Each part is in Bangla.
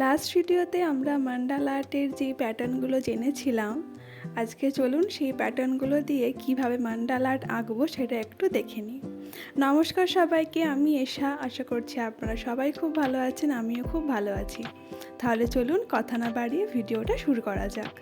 লাস্ট ভিডিওতে আমরা মান্ডালা আর্টের যে প্যাটার্নগুলো জেনেছিলাম, আজকে চলুন সেই প্যাটার্নগুলো দিয়ে কিভাবে মান্ডালা আর্ট আঁকবো সেটা একটু দেখে নিই। নমস্কার সবাইকে, আমি এশা। আশা করছি আপনারা সবাই খুব ভালো আছেন, আমিও খুব ভালো আছি। তাহলে চলুন কথা না বাড়িয়ে ভিডিওটা শুরু করা যাক।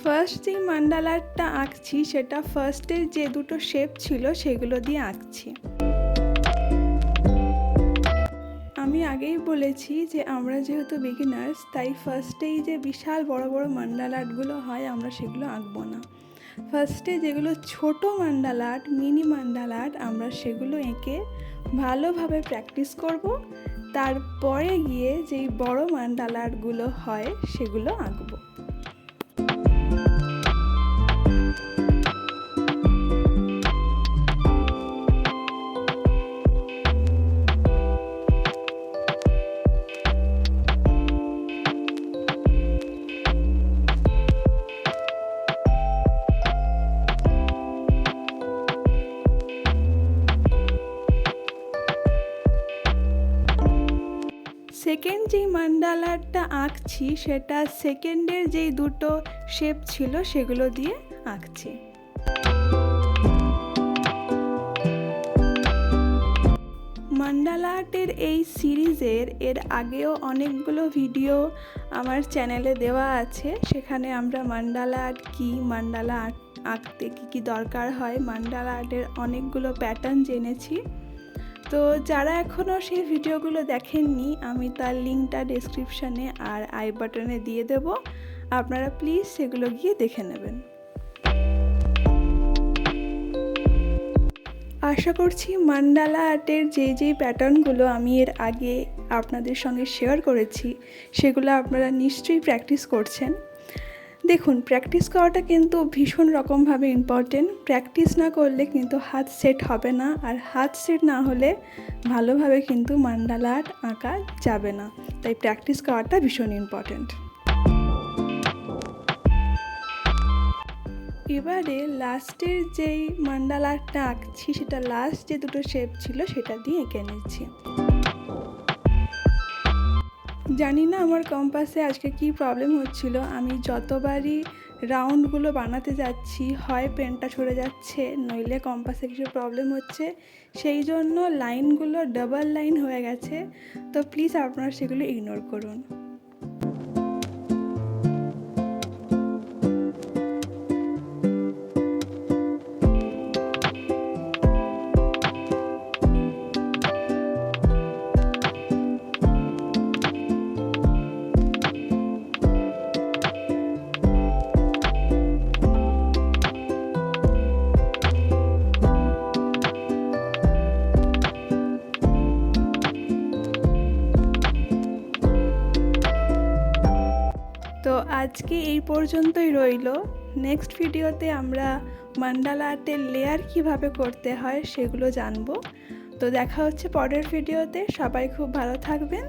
ফার্স্ট যে মান্ডালা আর্টটা আঁকছি সেটা ফার্স্টের যে দুটো শেপ ছিল সেগুলো দিয়ে আঁকছি। আমি আগেই বলেছি যে আমরা যেহেতু বিগিনার্স, তাই ফার্স্টেই যে বিশাল বড় বড় মান্ডালা আর্টগুলো হয় আমরা সেগুলো আঁকবো না। ফার্স্টে যেগুলো ছোট mandala art, mini mandala art, আমরা সেগুলো এঁকে ভালোভাবে প্র্যাকটিস করব। তারপরে গিয়ে যেই বড় মান্ডালা আর্টগুলো হয় সেগুলো আঁকবো। সেকেন্ড যেই মান্ডালা আর্টটা আঁকছি সেটা সেকেন্ডের যেই দুটো শেপ ছিল সেগুলো দিয়ে আঁকছি। মান্ডালা আর্টের এই সিরিজের আগেও অনেকগুলো ভিডিও আমার চ্যানেলে দেওয়া আছে। সেখানে আমরা মান্ডালা আর্ট কী, মান্ডালা আর্ট আঁকতে কী কী দরকার হয়, মান্ডালা আর্টের অনেকগুলো প্যাটার্ন জেনেছি। তো যারা এখনও সেই ভিডিওগুলো দেখেননি, আমি তার লিঙ্কটা ডেসক্রিপশানে আর আই বাটনে দিয়ে দেব। আপনারা প্লিজ সেগুলো গিয়ে দেখে নেবেন। আশা করছি মান্ডালা আর্টের যেই প্যাটার্নগুলো আমি এর আগে আপনাদের সঙ্গে শেয়ার করেছি সেগুলো আপনারা নিশ্চয়ই প্র্যাকটিস করছেন। দেখুন, প্র্যাকটিস করাটা কিন্তু ভীষণ রকমভাবে ইম্পর্টেন্ট। প্র্যাকটিস না করলে কিন্তু হাত সেট হবে না, আর হাত সেট না হলে ভালোভাবে কিন্তু মান্ডালা আর্ট আঁকা যাবে না। তাই প্র্যাকটিস করাটা ভীষণ ইম্পর্টেন্ট। এবারে লাস্টের যেই মান্ডালা আর্টটা আঁকছি সেটা লাস্ট যে দুটো শেপ ছিল সেটা দিয়ে এঁকে নিচ্ছি। জানি না আমার কম্পাসে আজকে কি প্রবলেম হচ্ছিল, আমি যতবারই রাউন্ডগুলো বানাতে যাচ্ছি হয় পেনটা সরে যাচ্ছে, নইলে কম্পাসে কিছু প্রবলেম হচ্ছে। সেই জন্য লাইনগুলো ডাবল লাইন হয়ে গেছে। তো প্লিজ আপনারা সেগুলো ইগনোর করুন। তো আজকে এই পর্যন্তই রইল। নেক্সট ভিডিওতে আমরা মান্ডালা আর্টের লেয়ার কিভাবে করতে হয় সেগুলো জানবো। তো দেখা হচ্ছে পরের ভিডিওতে। সবাই খুব ভালো থাকবেন।